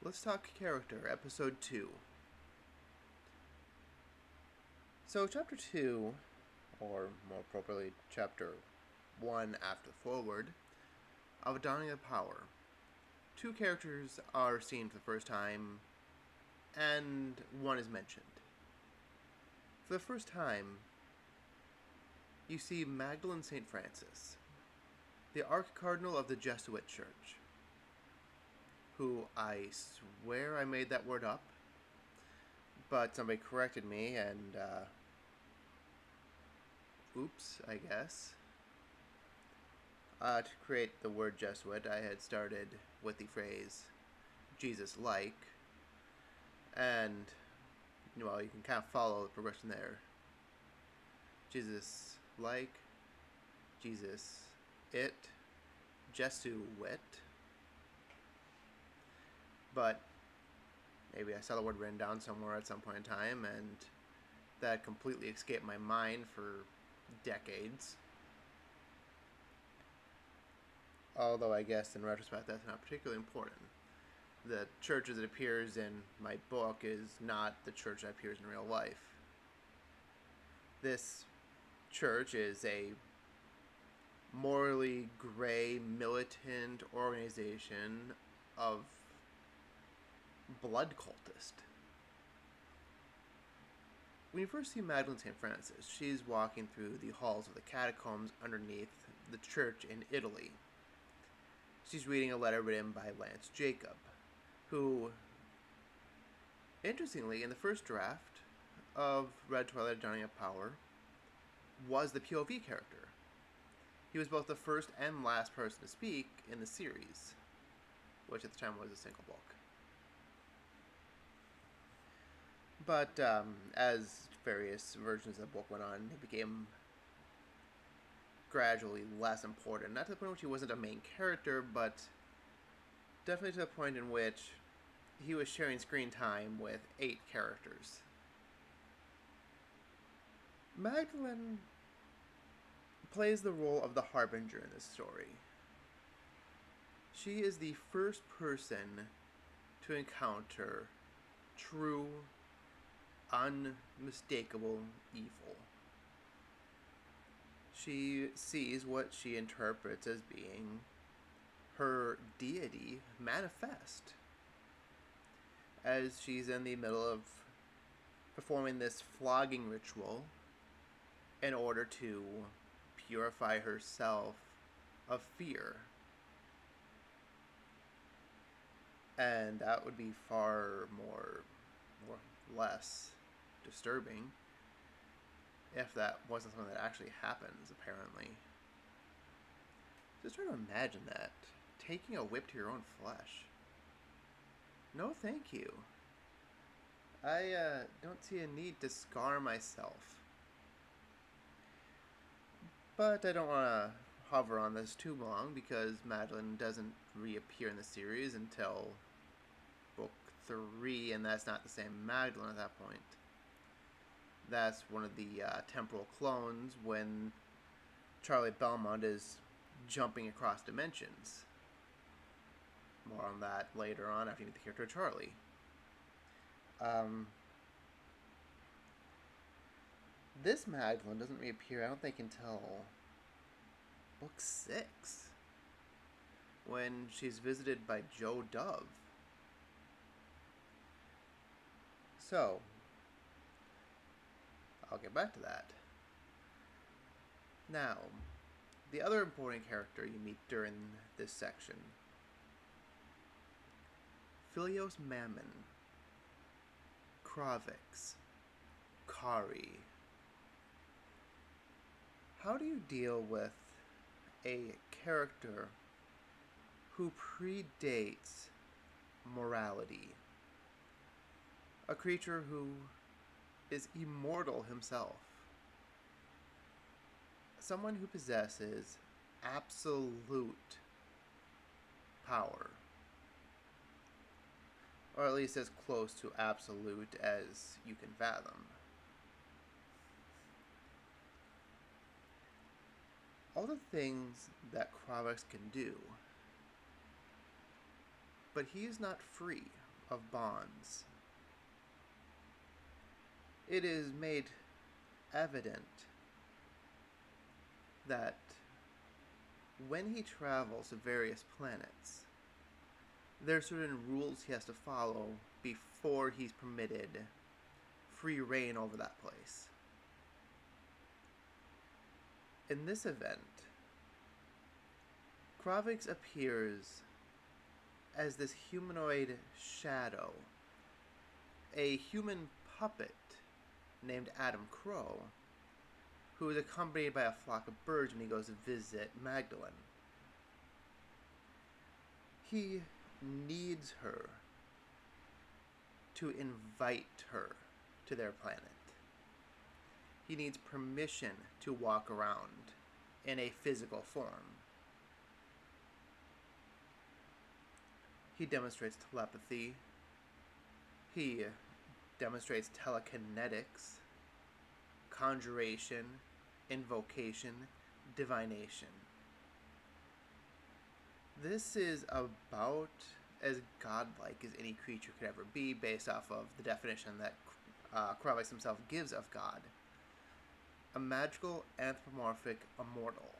Let's talk character, episode 2. So, chapter 2, or more appropriately, chapter 1 after the forward, of A Dawning of Power. Two characters are seen for the first time, and one is mentioned. For the first time, you see Magdalene St. Francis, the Archcardinal of the Jesuit Church, who I swear I made that word up, but somebody corrected me, and oops, I guess. To create the word Jesuit, I had started with the phrase Jesus-like, and, well, you can kind of follow the progression there. Jesus-like, Jesus-it, Jesuit, but maybe I saw the word written down somewhere at some point in time, and that completely escaped my mind for decades. Although I guess in retrospect that's not particularly important. The church as it appears in my book is not the church that appears in real life. This church is a morally gray, militant organization of blood cultists. When you first see Magdalene St. Francis, she's walking through the halls of the catacombs underneath the church in Italy. She's reading a letter written by Lance Jacob, who, interestingly, in the first draft of Red Twilight: A Dawning of Power, was the POV character. He was both the first and last person to speak in the series, which at the time was a single book. But as various versions of the book went on, it became gradually less important. Not to the point in which he wasn't a main character, but definitely to the point in which he was sharing screen time with 8 characters. Magdalene plays the role of the Harbinger in this story. She is the first person to encounter true, unmistakable evil. She sees what she interprets as being her deity manifest as she's in the middle of performing this flogging ritual in order to purify herself of fear. And that would be far more or less disturbing if that wasn't something that actually happens, apparently. Just try to imagine that. Taking a whip to your own flesh. No, thank you. I don't see a need to scar myself. But I don't want to hover on this too long because Magdalene doesn't reappear in the series until book 3, and that's not the same Magdalene at that point. That's one of the temporal clones when Charlie Belmont is jumping across dimensions. More on that later on after you meet the character Charlie. This Magdalene doesn't reappear, I don't think, until book 6, when she's visited by Joe Dove. So, I'll get back to that. Now, the other important character you meet during this section, Philios Mammon, Cravixs, Kari. How do you deal with a character who predates morality? A creature who is immortal himself. Someone who possesses absolute power. Or at least as close to absolute as you can fathom. All the things that Cravixs can do, but he is not free. of bonds. It is made evident that when he travels to various planets, there are certain rules he has to follow before he's permitted free reign over that place. In this event, Cravixs appears as this humanoid shadow, a human puppet named Adam Crow, who is accompanied by a flock of birds when he goes to visit Magdalene. He needs her to invite her to their planet. He needs permission to walk around in a physical form. He demonstrates telepathy. He demonstrates telekinetics, conjuration, invocation, divination. This is about as godlike as any creature could ever be, based off of the definition that Cravixs himself gives of God. A magical, anthropomorphic immortal.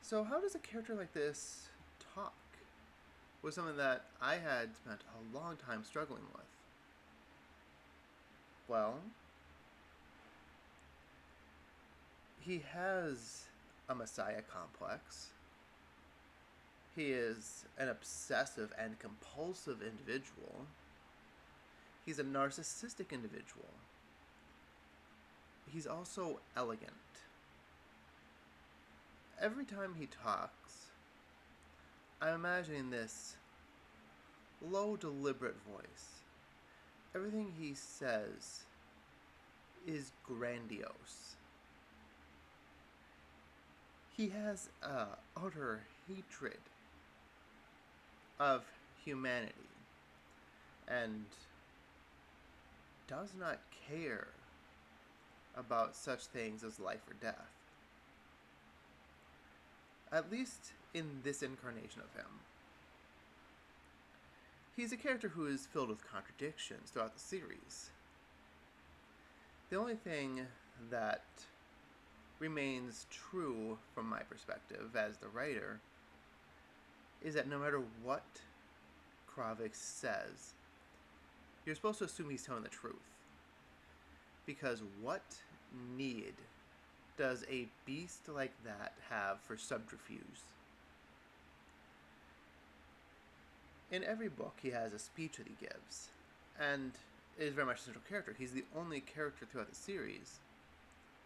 So how does a character like this talk? Was something that I had spent a long time struggling with. Well, he has a messiah complex. He is an obsessive and compulsive individual. He's a narcissistic individual. He's also elegant. Every time he talks, I'm imagining this low, deliberate voice. Everything he says is grandiose. He has utter hatred of humanity and does not care about such things as life or death. At least in this incarnation of him. He's a character who is filled with contradictions throughout the series. The only thing that remains true from my perspective as the writer is that no matter what Cravixs says, you're supposed to assume he's telling the truth. Because what need does a beast like that have for subterfuge? In every book, he has a speech that he gives, and is very much a central character. He's the only character throughout the series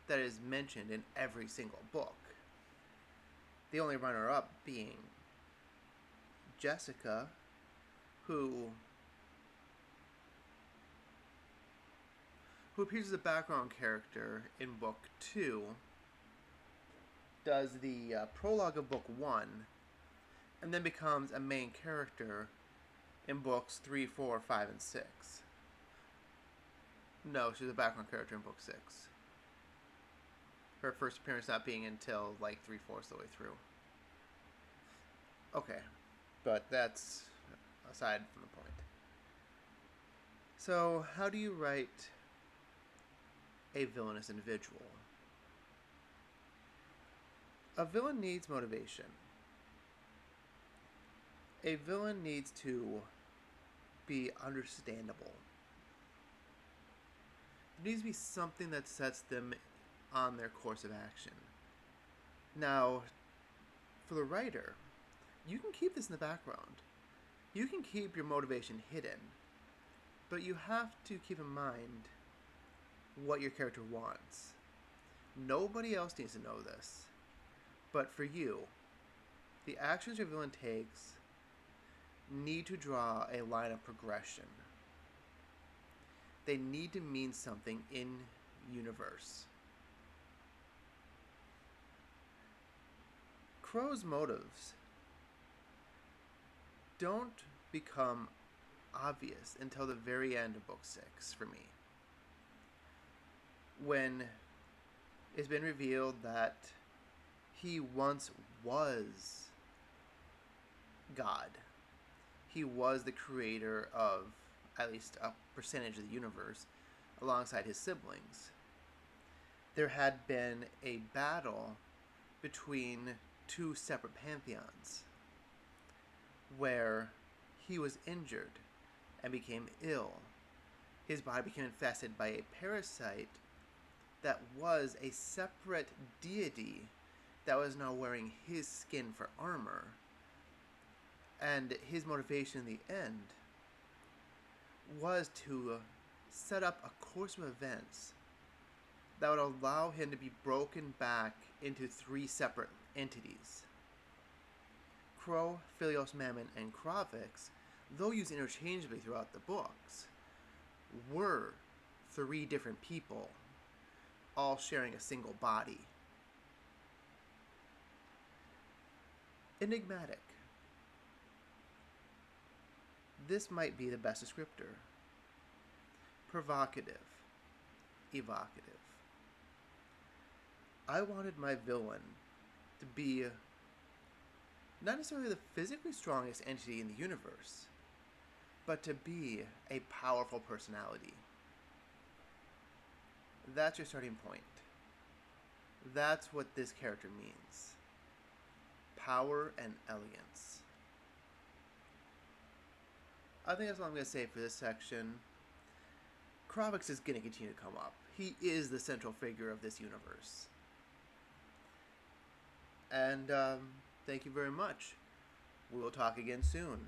that is mentioned in every single book. The only runner-up being Jessica, who appears as a background character in book 2, does the prologue of book 1, and then becomes a main character in books 3, 4, 5, and 6. No, she's a background character in book 6. Her first appearance not being until like 3/4 of the way through. Okay, but that's aside from the point. So, how do you write a villainous individual? A villain needs motivation. A villain needs to be understandable. There needs to be something that sets them on their course of action. Now, for the writer, you can keep this in the background. You can keep your motivation hidden, but you have to keep in mind what your character wants. Nobody else needs to know this. But for you, the actions your villain takes need to draw a line of progression. They need to mean something in universe. Crow's motives don't become obvious until the very end of book 6 for me. When it's been revealed that he once was God. He was the creator of at least a percentage of the universe alongside his siblings. There had been a battle between two separate pantheons where he was injured and became ill. His body became infested by a parasite that was a separate deity that was now wearing his skin for armor. And his motivation in the end was to set up a course of events that would allow him to be broken back into three separate entities. Crow, Philios Mammon, and Cravixs, though used interchangeably throughout the books, were three different people, all sharing a single body. Enigmatic. This might be the best descriptor. Provocative. Evocative. I wanted my villain to be not necessarily the physically strongest entity in the universe, but to be a powerful personality. That's your starting point. That's what this character means. Power and elegance. I think that's all I'm going to say for this section. Cravixs is going to continue to come up. He is the central figure of this universe. And thank you very much. We will talk again soon.